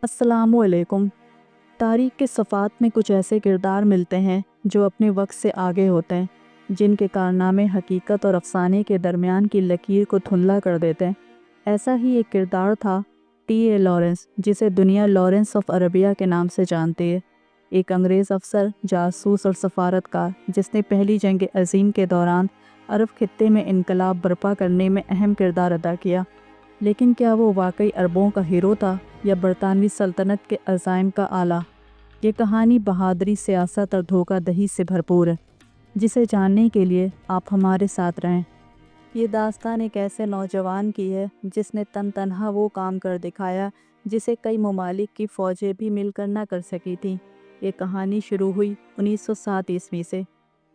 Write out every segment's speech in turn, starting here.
السلام علیکم۔ تاریخ کے صفحات میں کچھ ایسے کردار ملتے ہیں جو اپنے وقت سے آگے ہوتے ہیں، جن کے کارنامے حقیقت اور افسانے کے درمیان کی لکیر کو دھندلا کر دیتے ہیں۔ ایسا ہی ایک کردار تھا ٹی اے لارنس، جسے دنیا لارنس آف عربیہ کے نام سے جانتی ہے۔ ایک انگریز افسر، جاسوس اور سفارتکار جس نے پہلی جنگ عظیم کے دوران عرب خطے میں انقلاب برپا کرنے میں اہم کردار ادا کیا۔ لیکن کیا وہ واقعی عربوں کا ہیرو تھا یا برطانوی سلطنت کے عزائم کا آلہ؟ یہ کہانی بہادری، سیاست اور دھوکہ دہی سے بھرپور ہے، جسے جاننے کے لیے آپ ہمارے ساتھ رہیں۔ یہ داستان ایک ایسے نوجوان کی ہے جس نے تنہا وہ کام کر دکھایا جسے کئی ممالک کی فوجیں بھی مل کر نہ کر سکی تھیں۔ یہ کہانی شروع ہوئی 1907 سے۔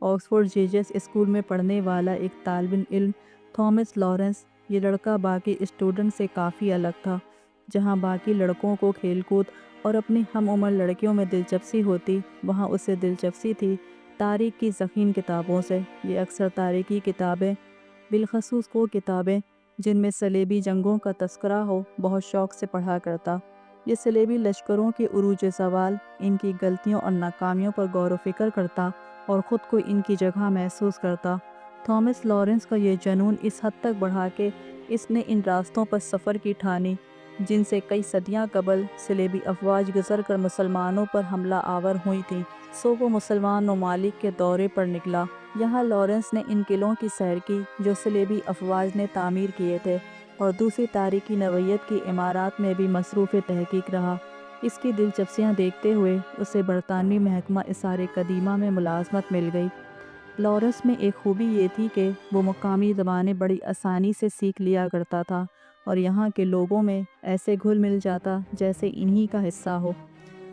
آکسفورڈ جیجس اسکول میں پڑھنے والا ایک طالب علم تھامس لارنس، یہ لڑکا باقی اسٹوڈنٹ سے کافی الگ تھا۔ جہاں باقی لڑکوں کو کھیل کود اور اپنی ہم عمر لڑکیوں میں دلچسپی ہوتی، وہاں اسے دلچسپی تھی تاریخ کی ذخین کتابوں سے۔ یہ اکثر تاریخی کتابیں، بالخصوص وہ کتابیں جن میں صلیبی جنگوں کا تذکرہ ہو، بہت شوق سے پڑھا کرتا۔ یہ صلیبی لشکروں کے عروج زوال، ان کی غلطیوں اور ناکامیوں پر غور و فکر کرتا اور خود کو ان کی جگہ محسوس کرتا۔ تھامس لارنس کا یہ جنون اس حد تک بڑھا کہ اس نے ان راستوں پر سفر کی ٹھانی جن سے کئی صدیاں قبل صلیبی افواج گزر کر مسلمانوں پر حملہ آور ہوئی تھیں۔ وہ مسلمان ممالک کے دورے پر نکلا۔ یہاں لارنس نے ان قلعوں کی سیر کی جو صلیبی افواج نے تعمیر کیے تھے، اور دوسری تاریخی نوعیت کی عمارات میں بھی مصروف تحقیق رہا۔ اس کی دلچسپیاں دیکھتے ہوئے اسے برطانوی محکمہ آثار قدیمہ میں ملازمت مل گئی۔ لارنس میں ایک خوبی یہ تھی کہ وہ مقامی زبانیں بڑی آسانی سے سیکھ لیا کرتا تھا اور یہاں کے لوگوں میں ایسے گھل مل جاتا جیسے انہی کا حصہ ہو۔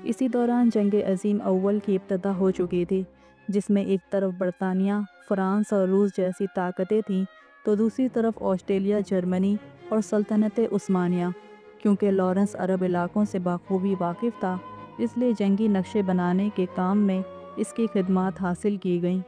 اسی دوران جنگ عظیم اول کی ابتدا ہو چکی تھی، جس میں ایک طرف برطانیہ، فرانس اور روس جیسی طاقتیں تھیں تو دوسری طرف آسٹریلیا، جرمنی اور سلطنت عثمانیہ۔ کیونکہ لارنس عرب علاقوں سے بخوبی واقف تھا، اس لیے جنگی نقشے بنانے کے کام میں اس کی خدمات حاصل کی گئیں۔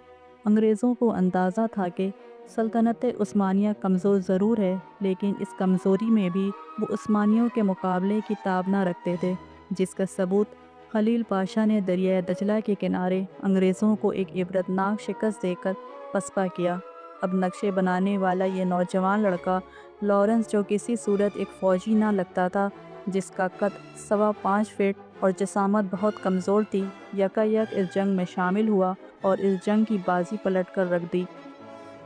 انگریزوں کو اندازہ تھا کہ سلطنت عثمانیہ کمزور ضرور ہے، لیکن اس کمزوری میں بھی وہ عثمانیوں کے مقابلے کی تاب نہ رکھتے تھے، جس کا ثبوت خلیل پاشا نے دریائے دجلہ کے کنارے انگریزوں کو ایک عبرتناک شکست دے کر پسپا کیا۔ اب نقشے بنانے والا یہ نوجوان لڑکا لارنس، جو کسی صورت ایک فوجی نہ لگتا تھا، جس کا قد 5.25 فٹ اور جسامت بہت کمزور تھی، یکایک اس جنگ میں شامل ہوا اور اس جنگ کی بازی پلٹ کر رکھ دی۔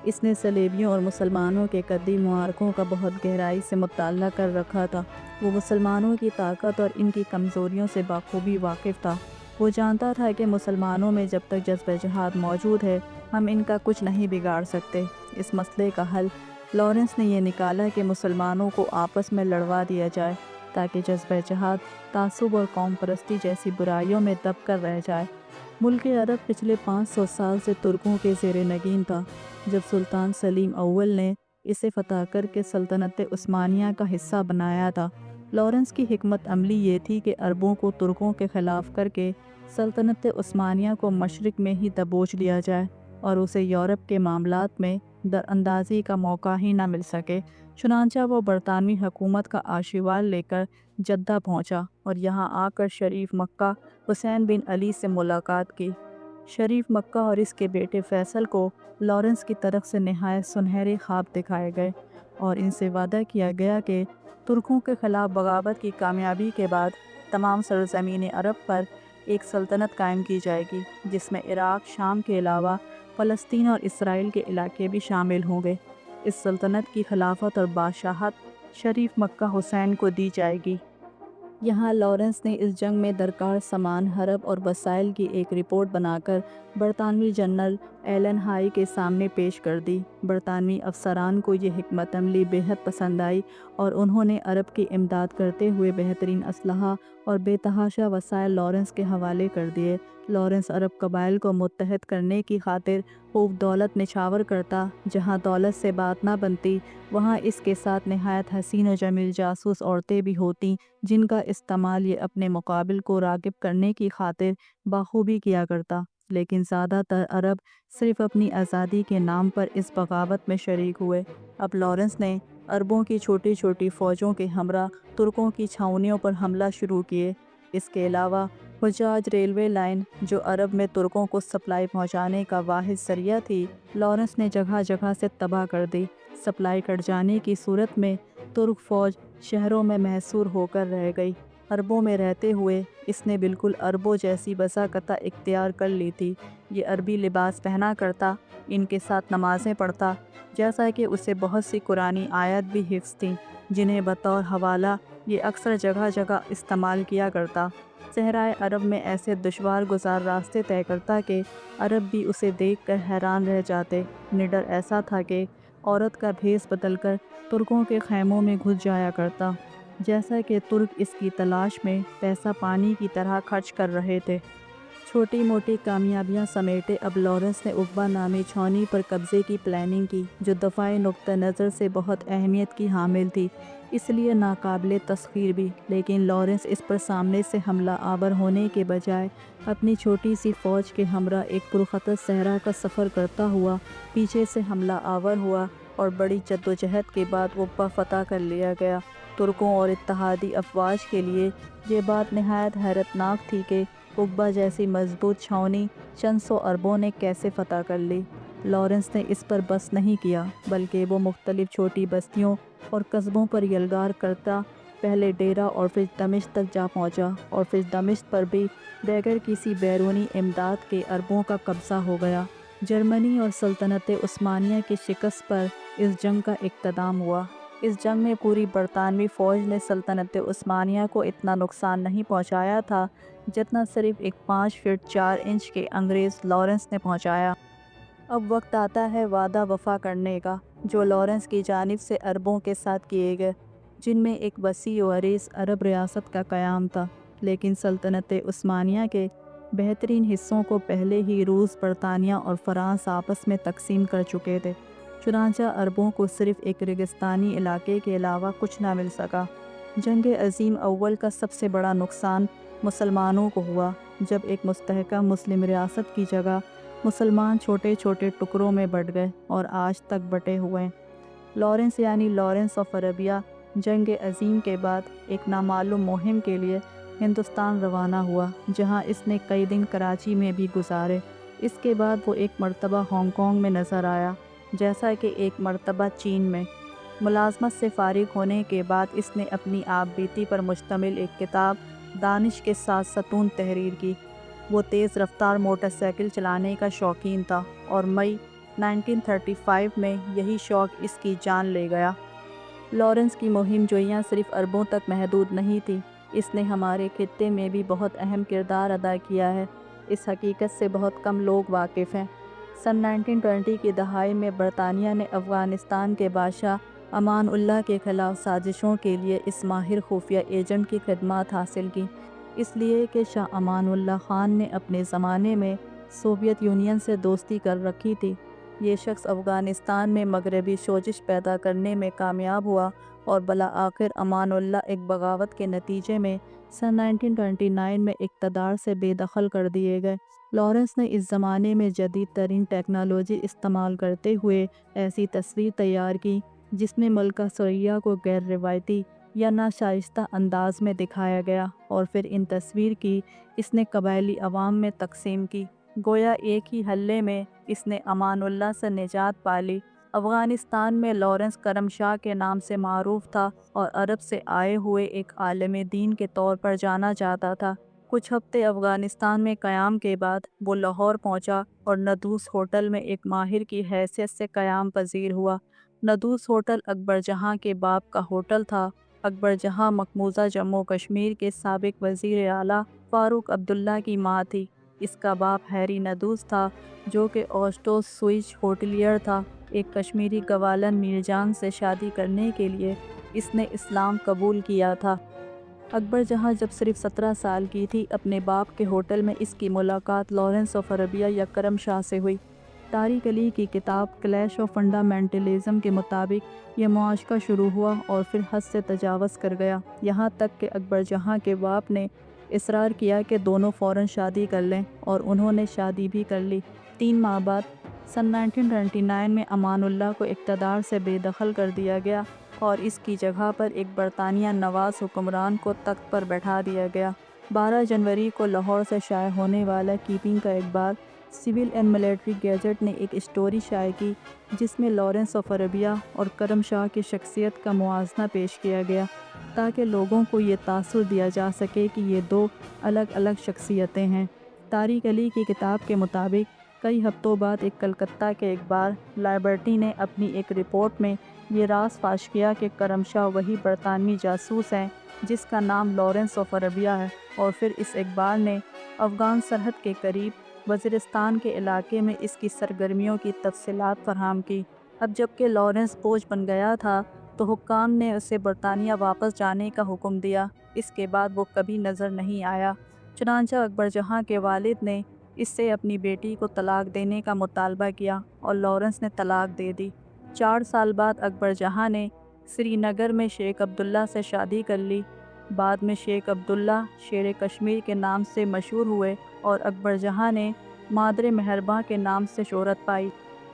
اس نے صلیبیوں اور مسلمانوں کے قدیم معرکوں کا بہت گہرائی سے مطالعہ کر رکھا تھا۔ وہ مسلمانوں کی طاقت اور ان کی کمزوریوں سے بخوبی واقف تھا۔ وہ جانتا تھا کہ مسلمانوں میں جب تک جذبہ جہاد موجود ہے، ہم ان کا کچھ نہیں بگاڑ سکتے۔ اس مسئلے کا حل لارنس نے یہ نکالا کہ مسلمانوں کو آپس میں لڑوا دیا جائے تاکہ جذبہ جہاد، تعصب اور قوم پرستی جیسی برائیوں میں دب کر رہ جائے۔ ملک عرب پچھلے 500 سال سے ترکوں کے زیر نگین تھا۔ جب سلطان سلیم اول نے اسے فتح کر کے سلطنت عثمانیہ کا حصہ بنایا تھا، لارنس کی حکمت عملی یہ تھی کہ عربوں کو ترکوں کے خلاف کر کے سلطنت عثمانیہ کو مشرق میں ہی دبوچ دیا جائے اور اسے یورپ کے معاملات میں در اندازی کا موقع ہی نہ مل سکے۔ چنانچہ وہ برطانوی حکومت کا آشیوال لے کر جدہ پہنچا اور یہاں آ کر شریف مکہ حسین بن علی سے ملاقات کی۔ شریف مکہ اور اس کے بیٹے فیصل کو لارنس کی طرف سے نہایت سنہرے خواب دکھائے گئے اور ان سے وعدہ کیا گیا کہ ترکوں کے خلاف بغاوت کی کامیابی کے بعد تمام سرزمین عرب پر ایک سلطنت قائم کی جائے گی، جس میں عراق، شام کے علاوہ فلسطین اور اسرائیل کے علاقے بھی شامل ہوں گے۔ اس سلطنت کی خلافت اور بادشاہت شریف مکہ حسین کو دی جائے گی۔ یہاں لارنس نے اس جنگ میں درکار سامان، حرب اور وسائل کی ایک رپورٹ بنا کر برطانوی جنرل ایلن ہائی کے سامنے پیش کر دی۔ برطانوی افسران کو یہ حکمت عملی بے حد پسند آئی اور انہوں نے عرب کی امداد کرتے ہوئے بہترین اسلحہ اور بے تحاشا وسائل لارنس کے حوالے کر دیے۔ لارنس عرب قبائل کو متحد کرنے کی خاطر خوب دولت نچھاور کرتا۔ جہاں دولت سے بات نہ بنتی، وہاں اس کے ساتھ نہایت حسین و جمیل جاسوس عورتیں بھی ہوتیں، جن کا استعمال یہ اپنے مقابل کو راغب کرنے کی خاطر بخوبی کیا کرتا۔ لیکن زیادہ تر عرب صرف اپنی آزادی کے نام پر اس بغاوت میں شریک ہوئے۔ اب لارنس نے عربوں کی چھوٹی چھوٹی فوجوں کے ہمراہ ترکوں کی چھاؤنیوں پر حملہ شروع کیے۔ اس کے علاوہ حجاج ریلوے لائن، جو عرب میں ترکوں کو سپلائی پہنچانے کا واحد ذریعہ تھی، لارنس نے جگہ جگہ سے تباہ کر دی۔ سپلائی کٹ جانے کی صورت میں ترک فوج شہروں میں محصور ہو کر رہ گئی۔ عربوں میں رہتے ہوئے اس نے بالکل عربوں جیسی بساطت اختیار کر لی تھی۔ یہ عربی لباس پہنا کرتا، ان کے ساتھ نمازیں پڑھتا، جیسا کہ اسے بہت سی قرآنی آیات بھی حفظ تھیں، جنہیں بطور حوالہ یہ اکثر جگہ جگہ استعمال کیا کرتا۔ صحرائے عرب میں ایسے دشوار گزار راستے طے کرتا کہ عرب بھی اسے دیکھ کر حیران رہ جاتے۔ نڈر ایسا تھا کہ عورت کا بھیس بدل کر ترکوں کے خیموں میں گھس جایا کرتا، جیسا کہ ترک اس کی تلاش میں پیسہ پانی کی طرح خرچ کر رہے تھے۔ چھوٹی موٹی کامیابیاں سمیٹے اب لارنس نے عقبہ نامی چھاؤنی پر قبضے کی پلاننگ کی، جو دفاعی نقطہ نظر سے بہت اہمیت کی حامل تھی، اس لیے ناقابل تسخیر بھی۔ لیکن لارنس اس پر سامنے سے حملہ آور ہونے کے بجائے اپنی چھوٹی سی فوج کے ہمراہ ایک پرخطر صحرا کا سفر کرتا ہوا پیچھے سے حملہ آور ہوا، اور بڑی جدوجہد کے بعد عقبہ فتح کر لیا گیا۔ ترکوں اور اتحادی افواج کے لیے یہ بات نہایت حیرت ناک تھی کہ عقبہ جیسی مضبوط چھاؤنی چند سو عربوں نے کیسے فتح کر لی۔ لارنس نے اس پر بس نہیں کیا، بلکہ وہ مختلف چھوٹی بستیوں اور قصبوں پر یلغار کرتا پہلے ڈیرہ اور پھر دمشق تک جا پہنچا، اور پھر دمشق پر بھی بغیر کسی بیرونی امداد کے عربوں کا قبضہ ہو گیا۔ جرمنی اور سلطنت عثمانیہ کی شکست پر اس جنگ کا اختتام ہوا۔ اس جنگ میں پوری برطانوی فوج نے سلطنت عثمانیہ کو اتنا نقصان نہیں پہنچایا تھا جتنا صرف ایک 5 فٹ 4 انچ کے انگریز لارنس نے پہنچایا۔ اب وقت آتا ہے وعدہ وفا کرنے کا، جو لارنس کی جانب سے عربوں کے ساتھ کیے گئے، جن میں ایک وسیع و عریض عرب ریاست کا قیام تھا۔ لیکن سلطنت عثمانیہ کے بہترین حصوں کو پہلے ہی روس، برطانیہ اور فرانس آپس میں تقسیم کر چکے تھے، چنانچہ عربوں کو صرف ایک ریگستانی علاقے کے علاوہ کچھ نہ مل سکا۔ جنگ عظیم اول کا سب سے بڑا نقصان مسلمانوں کو ہوا، جب ایک مستحکم مسلم ریاست کی جگہ مسلمان چھوٹے چھوٹے ٹکڑوں میں بٹ گئے اور آج تک بٹے ہوئے ہیں۔ لارنس یعنی لارنس آف عربیہ جنگ عظیم کے بعد ایک نامعلوم مہم کے لیے ہندوستان روانہ ہوا، جہاں اس نے کئی دن کراچی میں بھی گزارے۔ اس کے بعد وہ ایک مرتبہ ہانگ کانگ میں نظر آیا، جیسا کہ ایک مرتبہ چین میں۔ ملازمت سے فارغ ہونے کے بعد اس نے اپنی آپ بیتی پر مشتمل ایک کتاب دانش کے ساتھ ستون تحریر کی۔ وہ تیز رفتار موٹر سائیکل چلانے کا شوقین تھا، اور مئی 1935 میں یہی شوق اس کی جان لے گیا۔ لارنس کی مہم جوئیاں صرف عربوں تک محدود نہیں تھی، اس نے ہمارے خطے میں بھی بہت اہم کردار ادا کیا ہے۔ اس حقیقت سے بہت کم لوگ واقف ہیں۔ سن 1920 کی دہائی میں برطانیہ نے افغانستان کے بادشاہ امان اللہ کے خلاف سازشوں کے لیے اس ماہر خفیہ ایجنٹ کی خدمات حاصل کی، اس لیے کہ شاہ امان اللہ خان نے اپنے زمانے میں سوویت یونین سے دوستی کر رکھی تھی۔ یہ شخص افغانستان میں مغربی سوزش پیدا کرنے میں کامیاب ہوا، اور بالآخر امان اللہ ایک بغاوت کے نتیجے میں سن 1929 میں اقتدار سے بے دخل کر دیے گئے۔ لارنس نے اس زمانے میں جدید ترین ٹیکنالوجی استعمال کرتے ہوئے ایسی تصویر تیار کی جس میں ملکہ ثریا کو غیر روایتی یا ناشائستہ انداز میں دکھایا گیا، اور پھر ان تصویر کی اس نے قبائلی عوام میں تقسیم کی، گویا ایک ہی حلے میں اس نے امان اللہ سے نجات پالی۔ افغانستان میں لارنس کرم شاہ کے نام سے معروف تھا، اور عرب سے آئے ہوئے ایک عالم دین کے طور پر جانا جاتا تھا۔ کچھ ہفتے افغانستان میں قیام کے بعد وہ لاہور پہنچا اور ندوس ہوٹل میں ایک ماہر کی حیثیت سے قیام پذیر ہوا۔ ندوس ہوٹل اکبر جہاں کے باپ کا ہوٹل تھا۔ اکبر جہاں مقبوضہ جموں کشمیر کے سابق وزیر اعلیٰ فاروق عبداللہ کی ماں تھی۔ اس کا باپ ہیری ندوس تھا، جو کہ اوسٹو سوئچ ہوٹلیئر تھا۔ ایک کشمیری گوالن میرجان سے شادی کرنے کے لیے اس نے اسلام قبول کیا تھا۔ اکبر جہاں جب صرف 17 سال کی تھی، اپنے باپ کے ہوٹل میں اس کی ملاقات لارنس آف عربیہ یا کرم شاہ سے ہوئی۔ طارق علی کی کتاب کلیش آف فنڈامنٹلزم کے مطابق یہ معاشقہ شروع ہوا اور پھر حد سے تجاوز کر گیا، یہاں تک کہ اکبر جہاں کے باپ نے اصرار کیا کہ دونوں فوراً شادی کر لیں، اور انہوں نے شادی بھی کر لی۔ 3 ماہ بعد سن 1929 میں امان اللہ کو اقتدار سے بے دخل کر دیا گیا، اور اس کی جگہ پر ایک برطانیہ نواز حکمران کو تخت پر بیٹھا دیا گیا۔ 12 جنوری کو لاہور سے شائع ہونے والا کیپنگ کا اخبار سول اینڈ ملٹری گیزٹ نے ایک اسٹوری شائع کی جس میں لارنس آف عربیہ اور کرم شاہ کی شخصیت کا موازنہ پیش کیا گیا تاکہ لوگوں کو یہ تاثر دیا جا سکے کہ یہ دو الگ الگ شخصیتیں ہیں۔ طارق علی کی کتاب کے مطابق کئی ہفتوں بعد ایک کلکتہ کے اخبار لائبرٹی نے اپنی ایک رپورٹ میں یہ راز فاش کیا کہ کرم شاہ وہی برطانوی جاسوس ہیں جس کا نام لارنس آف عربیہ ہے، اور پھر اس اخبار نے افغان سرحد کے قریب وزیرستان کے علاقے میں اس کی سرگرمیوں کی تفصیلات فراہم کی۔ اب جب کہ لارنس بوجھ بن گیا تھا تو حکام نے اسے برطانیہ واپس جانے کا حکم دیا۔ اس کے بعد وہ کبھی نظر نہیں آیا۔ چنانچہ اکبر جہاں کے والد نے اس سے اپنی بیٹی کو طلاق دینے کا مطالبہ کیا اور لارنس نے طلاق دے دی۔ 4 سال بعد اکبر جہاں نے سری نگر میں شیخ عبداللہ سے شادی کر لی۔ بعد میں شیخ عبداللہ شیر کشمیر کے نام سے مشہور ہوئے اور اکبر جہاں نے مادر مہرباں کے نام سے شہرت پائی۔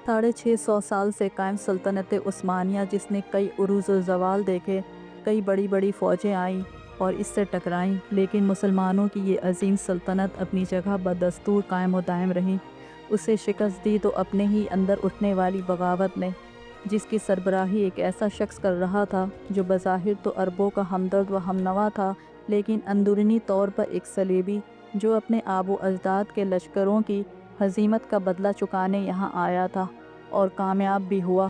650 سال سے قائم سلطنت عثمانیہ جس نے کئی عروج و زوال دیکھے، کئی بڑی بڑی فوجیں آئیں اور اس سے ٹکرائیں، لیکن مسلمانوں کی یہ عظیم سلطنت اپنی جگہ بدستور قائم و دائم رہی۔ اسے شکست دی تو اپنے ہی اندر اٹھنے والی بغاوت نے، جس کی سربراہی ایک ایسا شخص کر رہا تھا جو بظاہر تو عربوں کا ہمدرد و ہمنوا تھا، لیکن اندرونی طور پر ایک صلیبی جو اپنے آب و اجداد کے لشکروں کی ہزیمت کا بدلہ چکانے یہاں آیا تھا اور کامیاب بھی ہوا۔